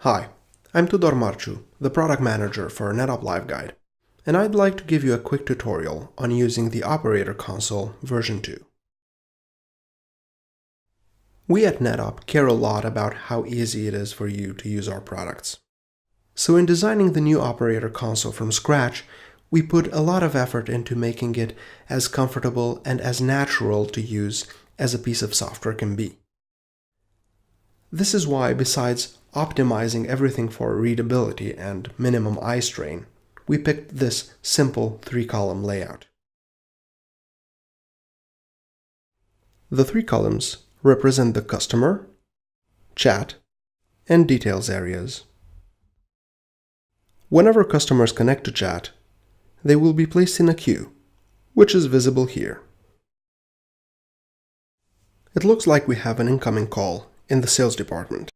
Hi, I'm Tudor Marciu, the product manager for NetApp LiveGuide, and I'd like to give you a quick tutorial on using the Operator Console version 2. We at NetApp care a lot about how easy it is for you to use our products. So in designing the new Operator Console from scratch, we put a lot of effort into making it as comfortable and as natural to use as a piece of software can be. This is why, besides optimizing everything for readability and minimum eye strain, we picked this simple 3-column layout. The 3 columns represent the customer, chat, and details areas. Whenever customers connect to chat, they will be placed in a queue, which is visible here. It looks like we have an incoming call in the sales department.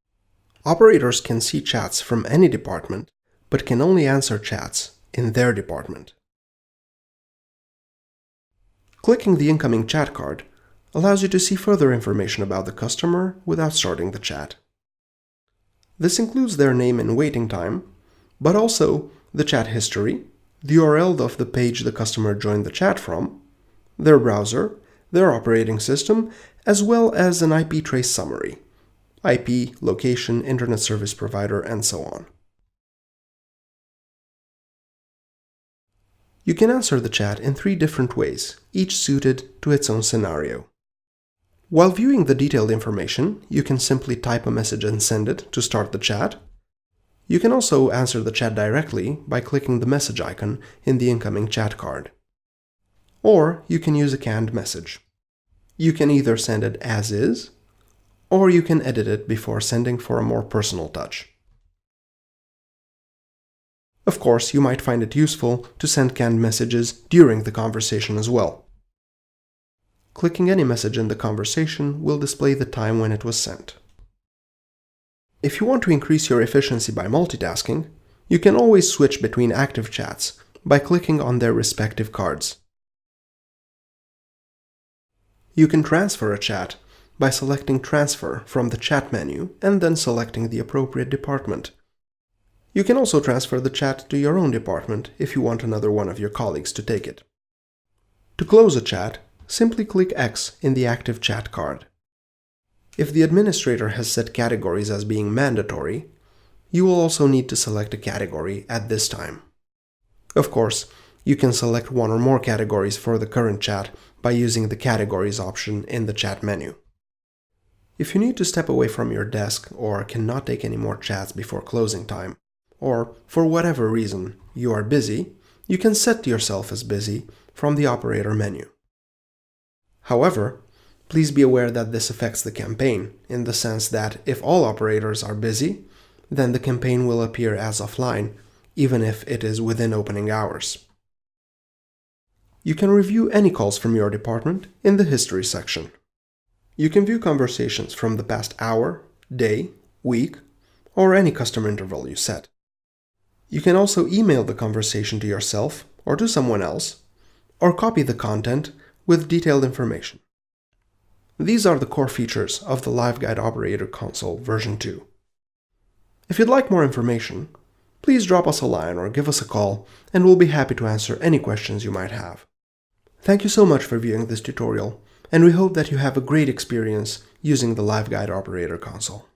Operators can see chats from any department, but can only answer chats in their department. Clicking the incoming chat card allows you to see further information about the customer without starting the chat. This includes their name and waiting time, but also the chat history, the URL of the page the customer joined the chat from, their browser, their operating system, as well as an IP trace summary: IP, location, internet service provider, and so on. You can answer the chat in 3 different ways, each suited to its own scenario. While viewing the detailed information, you can simply type a message and send it to start the chat. You can also answer the chat directly by clicking the message icon in the incoming chat card. Or you can use a canned message. You can either send it as is, or you can edit it before sending for a more personal touch. Of course, you might find it useful to send canned messages during the conversation as well. Clicking any message in the conversation will display the time when it was sent. If you want to increase your efficiency by multitasking, you can always switch between active chats by clicking on their respective cards. You can transfer a chat by selecting Transfer from the chat menu and then selecting the appropriate department. You can also transfer the chat to your own department if you want another one of your colleagues to take it. To close a chat, simply click X in the active chat card. If the administrator has set categories as being mandatory, you will also need to select a category at this time. Of course, you can select one or more categories for the current chat by using the Categories option in the chat menu. If you need to step away from your desk or cannot take any more chats before closing time, or for whatever reason you are busy, you can set yourself as busy from the operator menu. However, please be aware that this affects the campaign, in the sense that if all operators are busy, then the campaign will appear as offline, even if it is within opening hours. You can review any calls from your department in the History section. You can view conversations from the past hour, day, week, or any custom interval you set. You can also email the conversation to yourself or to someone else, or copy the content with detailed information. These are the core features of the LiveGuide Operator Console version 2. If you'd like more information, please drop us a line or give us a call, and we'll be happy to answer any questions you might have. Thank you so much for viewing this tutorial, and we hope that you have a great experience using the LiveGuide Operator Console.